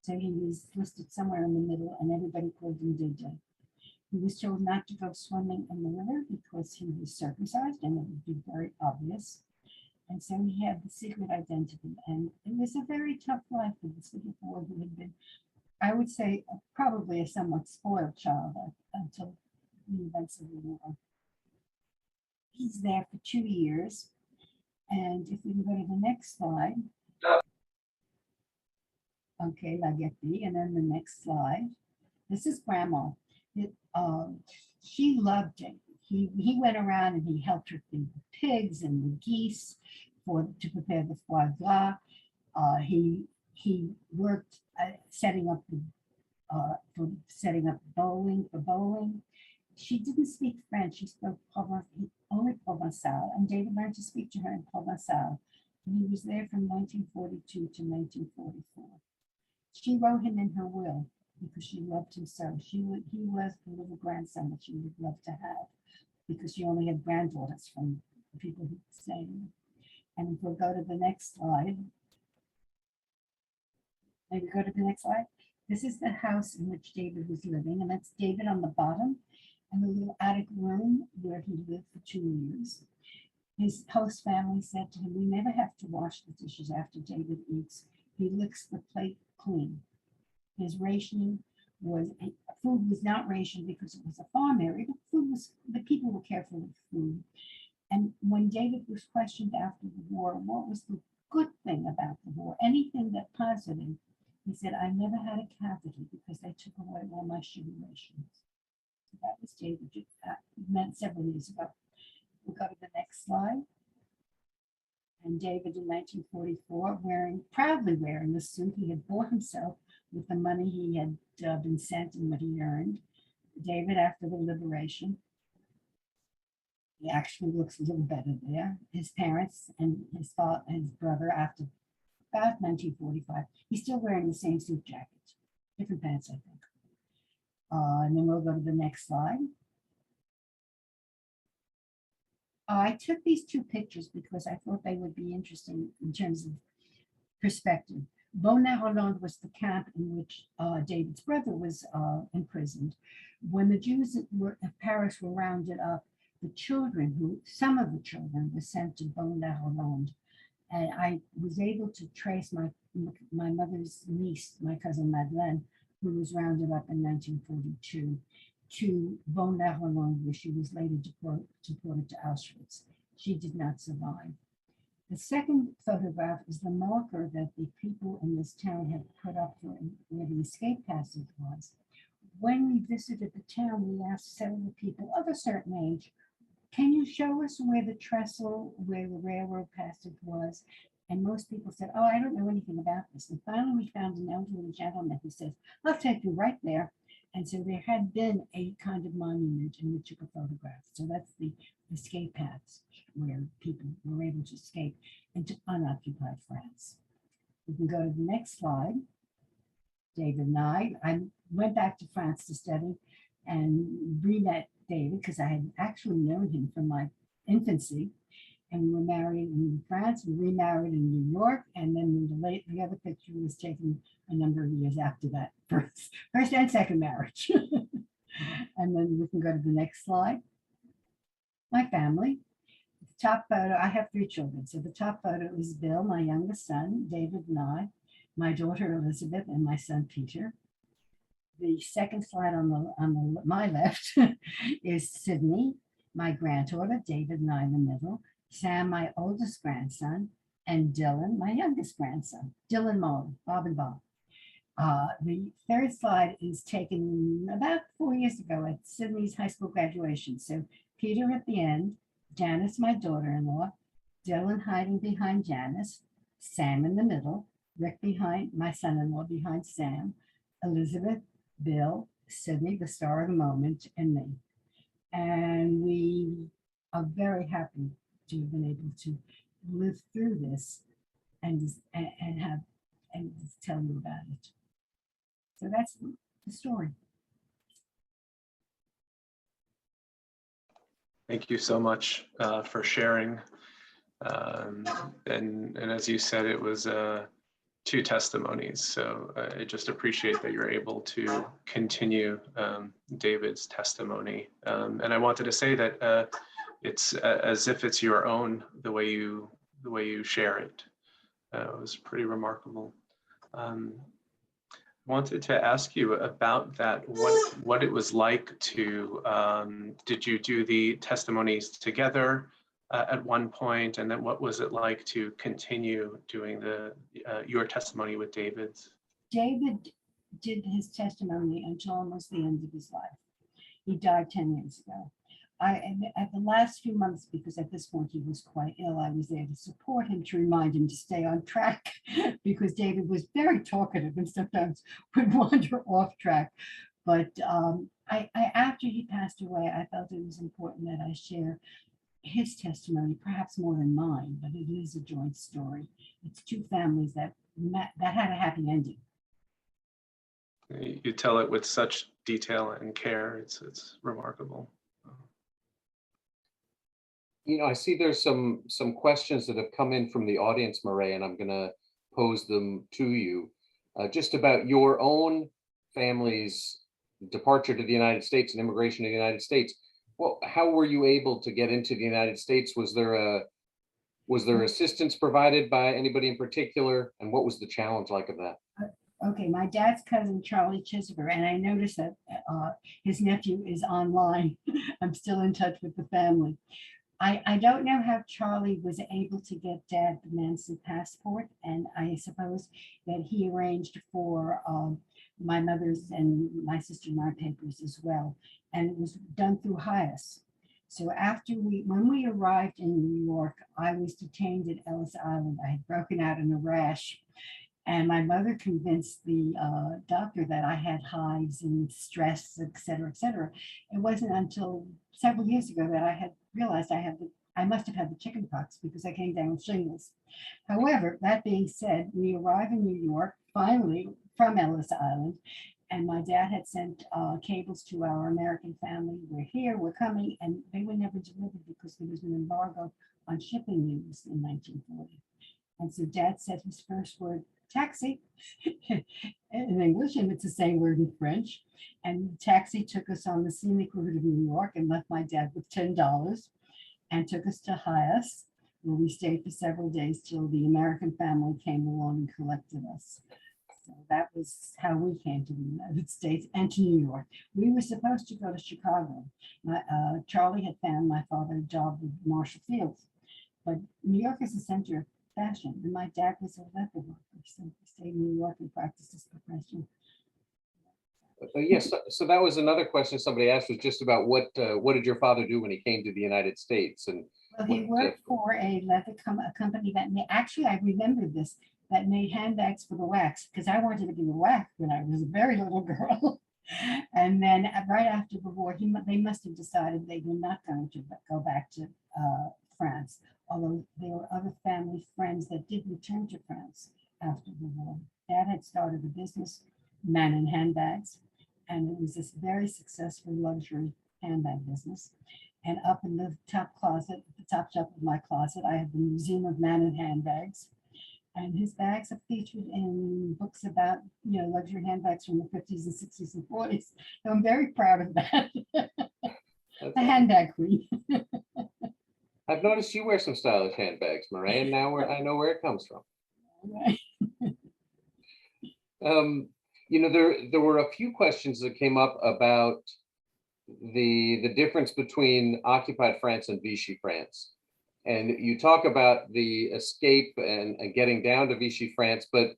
Speaker 3: So he was listed somewhere in the middle, and everybody called him Dede. He was told not to go swimming in the river because he was circumcised and it would be very obvious. And so he had the secret identity. And it was a very tough life for this little boy who had been, I would say, probably a somewhat spoiled child until the events of the war. He's there for 2 years. And if we can go to the next slide. Okay, La Getty, and then the next slide. This is Grandma. She loved him. He went around and he helped her feed the pigs and the geese to prepare the foie gras. He worked setting up bowling. She didn't speak French. She spoke only Provençal, and David learned to speak to her in Provençal. And he was there from 1942 to 1944. She wrote him in her will because she loved him so. He was the little grandson that she would love to have because she only had granddaughters from the people who sang. And if we'll go to the next slide. Maybe go to the next slide. This is the house in which David was living, and that's David on the bottom, and the little attic room where he lived for 2 years. His host family said to him, "We never have to wash the dishes after David eats. He licks the plate clean." His rationing food was not rationed because it was a farm area, but the people were careful with food. And when David was questioned after the war, what was the good thing about the war, anything that positive, he said, "I never had a cavity because they took away all my sugar rations." So that was David, meant several years ago. We'll go to the next slide. And David in 1944, proudly wearing the suit he had bought himself with the money he had been sent and what he earned. David after the liberation. He actually looks a little better there. His parents and his father, his brother after about 1945. He's still wearing the same suit jacket, different pants, I think. And then we'll go to the next slide. I took these two pictures because I thought they would be interesting in terms of perspective. Beaune-Hollande was the camp in which David's brother was imprisoned. When the Jews of Paris were rounded up, the children, some of the children were sent to Beaune-Hollande. And I was able to trace my mother's niece, my cousin Madeleine, who was rounded up in 1942, to Beaune-Hollande, where she was later deported to Auschwitz. She did not survive. The second photograph is the marker that the people in this town had put up for where the escape passage was. When we visited the town, we asked several people of a certain age, can you show us where the trestle, where the railroad passage was? And most people said, oh, I don't know anything about this. And finally, we found an elderly gentleman who says, I'll take you right there. And so there had been a kind of monument, and we took a photograph. So that's the escape paths where people were able to escape into unoccupied France. We can go to the next slide. David and I went back to France to study and re-met David because I had actually known him from my infancy. And we were married in France, we remarried in New York, and then the other picture was taken a number of years after that, first and second marriage. And then we can go to the next slide. My family. The top photo, I have 3 children. So the top photo is Bill, my youngest son, David and I, my daughter Elizabeth, and my son Peter. The second slide on my left is Sydney, my granddaughter, David and I in the middle, Sam, my oldest grandson, and Dylan, my youngest grandson, Dylan Molly, Bob and Bob. The third slide is taken about 4 years ago at Sydney's high school graduation. So Peter at the end, Janice, my daughter-in-law, Dylan hiding behind Janice, Sam in the middle, Rick behind, my son-in-law behind Sam, Elizabeth, Bill, Sydney, the star of the moment, and me. And we are very happy to have been able to live through this and tell you about it. So that's the story.
Speaker 2: Thank you so much for sharing. And as you said, it was 2 testimonies. So I just appreciate that you're able to continue David's testimony. And I wanted to say that it's as if it's your own, the way you share it. It was pretty remarkable. Wanted to ask you about that, what it was like to, did you do the testimonies together at one point, and then what was it like to continue doing your testimony with David's?
Speaker 3: David did his testimony until almost the end of his life. He died 10 years ago. At the last few months, because at this point he was quite ill, I was there to support him, to remind him to stay on track, because David was very talkative and sometimes would wander off track. But after he passed away, I felt it was important that I share his testimony, perhaps more than mine, but it is a joint story. It's 2 families that had a happy ending.
Speaker 2: You tell it with such detail and care. It's remarkable.
Speaker 1: You know, I see there's some questions that have come in from the audience, Mireille, and I'm going to pose them to you, just about your own family's departure to the United States and immigration to the United States. Well, how were you able to get into the United States? Was there assistance provided by anybody in particular, and what was the challenge like of that?
Speaker 3: Okay, my dad's cousin, Charlie Chisver, and I noticed that his nephew is online. I'm still in touch with the family. I don't know how Charlie was able to get Dad the Nancy passport, and I suppose that he arranged for my mother's and my sister and my papers as well, and it was done through HIAS. So when we arrived in New York, I was detained at Ellis Island. I had broken out in a rash, And my mother convinced the doctor that I had hives and stress, et cetera, et cetera. It wasn't until several years ago that I had realized I must have had the chicken pox because I came down with shingles. However, that being said, we arrived in New York finally from Ellis Island, and my dad had sent cables to our American family. We're here, we're coming, and they were never delivered because there was an embargo on shipping news in 1940. And so Dad said his first word, taxi, in English, and it's the same word in French. And the taxi took us on the scenic route of New York and left my dad with $10 and took us to Hyas, where we stayed for several days till the American family came along and collected us. So that was how we came to the United States and to New York. We were supposed to go to Chicago. Charlie had found my father a job with Marshall Fields, but New York is the center of fashion, and my dad was a leather worker, so we stayed in New York and practiced his profession.
Speaker 1: Yes, so that was another question somebody asked, was just about what did your father do when he came to the United States? And
Speaker 3: Well, he worked for a leather a company that made, actually, I remember this, that made handbags for the wax, because I wanted to be a wax when I was a very little girl. And then right after the war, they must have decided they were not going to go back to France, although there were other family friends that did return to France after the war. Dad had started a business, Man in Handbags, and it was this very successful luxury handbag business. And up in the top closet, the top shelf of my closet, I have the Museum of Man in Handbags. And his bags are featured in books about, luxury handbags from the 50s and 60s and 40s. So I'm very proud of that. The handbag queen.
Speaker 1: I've noticed you wear some stylish handbags, Mireille, and now I know where it comes from.
Speaker 3: Right.
Speaker 1: There were a few questions that came up about the difference between occupied France and Vichy France. And you talk about the escape and getting down to Vichy France, but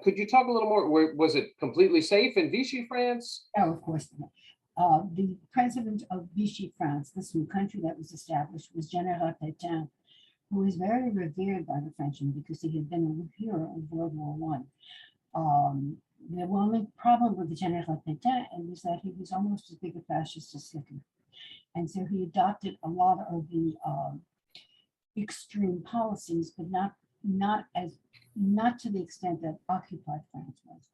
Speaker 1: could you talk a little more? Was it completely safe in Vichy France?
Speaker 3: No, of course not. The president of Vichy France, this new country that was established, was General Pétain, who was very revered by the Frenchmen because he had been a hero of World War I. The only problem with the General Pétain was that he was almost as big a fascist as Hitler. And so he adopted a lot of the extreme policies, but not to the extent that occupied France was.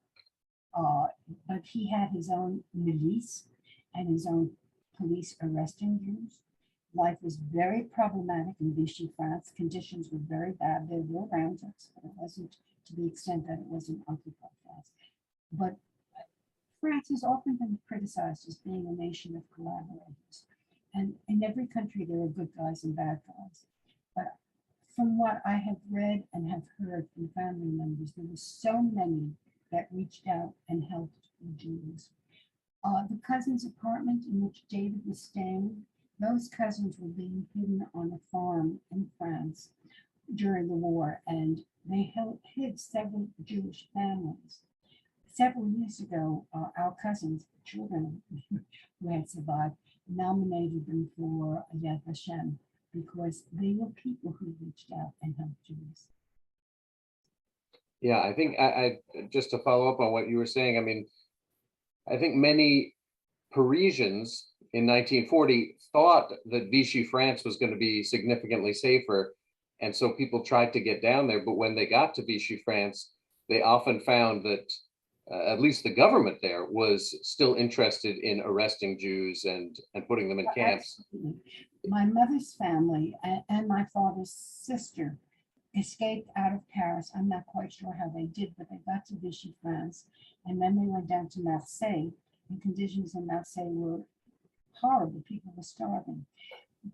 Speaker 3: But he had his own milice and his own police arresting Jews. Life was very problematic in Vichy France. Conditions were very bad. There were roundups, but it wasn't to the extent that it was in occupied France. But France has often been criticized as being a nation of collaborators. And in every country, there are good guys and bad guys. But from what I have read and have heard from family members, there were so many that reached out and helped the Jews. The cousin's apartment in which David was staying, those cousins were being hidden on a farm in France during the war, and they hid several Jewish families. Several years ago, our cousins, children who had survived, nominated them for Yad Vashem because they were people who reached out and helped Jews.
Speaker 1: Yeah, I think I just to follow up on what you were saying, I mean, I think many Parisians in 1940 thought that Vichy France was going to be significantly safer. And so people tried to get down there. But when they got to Vichy France, they often found that at least the government there was still interested in arresting Jews and putting them in camps.
Speaker 3: Absolutely. My mother's family and my father's sister escaped out of Paris. I'm not quite sure how they did, but they got to Vichy France, and then they went down to Marseille, and conditions in Marseille were horrible. People were starving.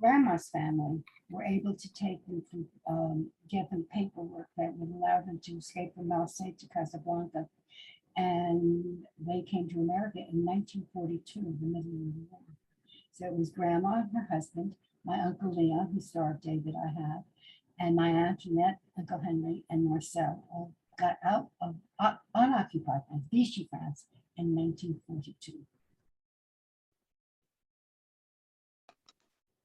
Speaker 3: Grandma's family were able to take them to get them paperwork that would allow them to escape from Marseille to Casablanca, and they came to America in 1942, the middle of the war. So it was Grandma and her husband, my Uncle Leon, who starved David, I have, and my Aunt Jeanette, Uncle Henry, and Marcel all got out of unoccupied France, Vichy France, in 1942.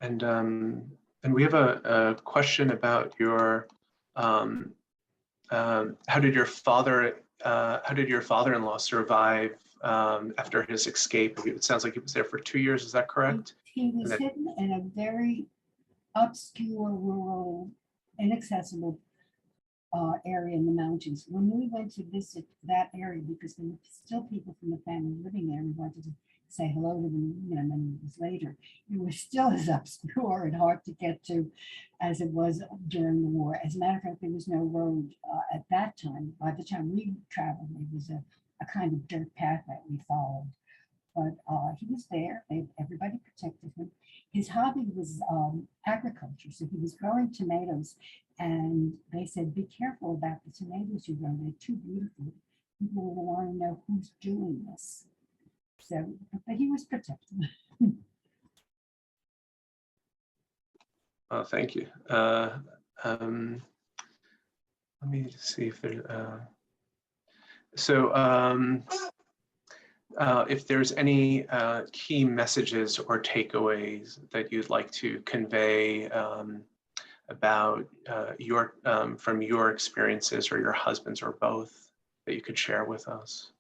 Speaker 2: And we have a question about your how did your father-in-law survive after his escape? It sounds like he was there for 2 years. Is that correct?
Speaker 3: He was
Speaker 2: And
Speaker 3: hidden in a very obscure, rural, inaccessible area in the mountains. When we went to visit that area, because there were still people from the family living there, we wanted to say hello to them, you know, many years later. It was still as obscure and hard to get to as it was during the war. As a matter of fact, there was no road at that time. By the time we traveled, it was a kind of dirt path that we followed. But he was there. Everybody protected him. His hobby was agriculture. So he was growing tomatoes. And they said, be careful about the tomatoes you grow. They're too beautiful. People will want to know who's doing this. So, but he was protected.
Speaker 2: Thank you. Let me see if there. If there's any key messages or takeaways that you'd like to convey about from your experiences, or your husband's, or both, that you could share with us.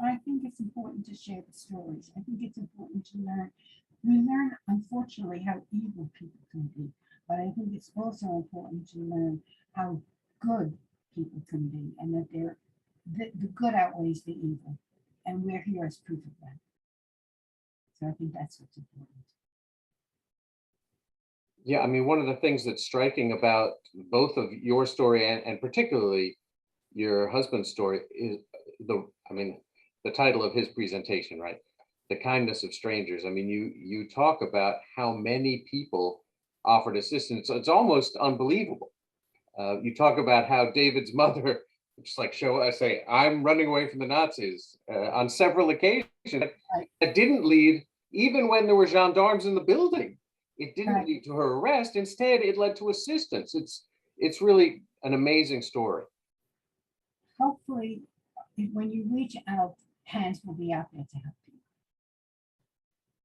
Speaker 3: I think it's important to share the stories. I think it's important to learn. We learn, unfortunately, how evil people can be, but I think it's also important to learn how good people can be, and that the good outweighs the evil, and we're here as proof of that. So I think that's what's important.
Speaker 1: Yeah, I mean, one of the things that's striking about both of your story and particularly your husband's story is the title of his presentation, right? The kindness of strangers. I mean, you talk about how many people offered assistance. It's almost unbelievable. You talk about how David's mother, just like say, I'm running away from the Nazis on several occasions. That didn't lead, even when there were gendarmes in the building, it didn't lead to her arrest. Instead, it led to assistance. It's really an amazing story.
Speaker 3: Hopefully, when you reach out, hands will be out there to help you.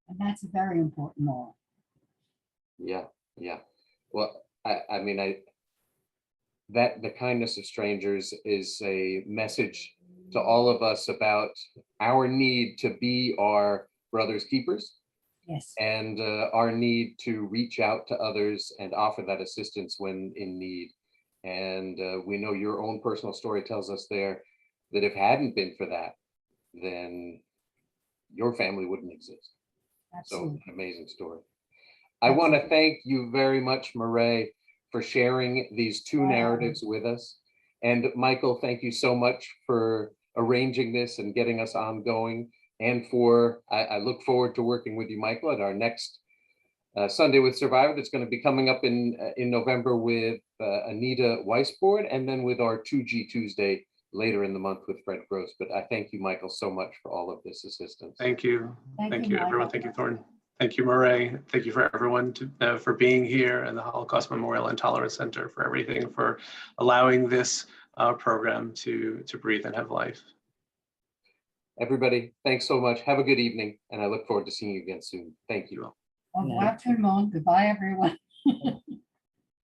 Speaker 3: And that's a very important moral.
Speaker 1: Yeah. Well, I mean, that the kindness of strangers is a message to all of us about our need to be our brother's keepers.
Speaker 3: Yes.
Speaker 1: And our need to reach out to others and offer that assistance when in need. And we know your own personal story tells us there that if it hadn't been for that, then your family wouldn't exist.
Speaker 3: Absolutely.
Speaker 1: So an amazing story. I want to thank you very much, Mireille, for sharing these two narratives with us. And Michael, thank you so much for arranging this and getting us ongoing. And I look forward to working with you, Michael, at our next Sunday with Survivor that's going to be coming up in November with Anita Weisbord, and then with our 2G Tuesday later in the month with Fred Gross. But I thank you, Michael, so much for all of this assistance.
Speaker 2: Thank you. Thank you, everyone.
Speaker 3: Michael.
Speaker 2: Thank you, Thorne. Thank you, Mireille. Thank you for everyone for being here, and the Holocaust Memorial and Tolerance Center for everything, for allowing this program to breathe and have life.
Speaker 1: Everybody, thanks so much. Have a good evening, and I look forward to seeing you again soon. Thank you.
Speaker 3: Au revoir, tout le monde. Goodbye, everyone.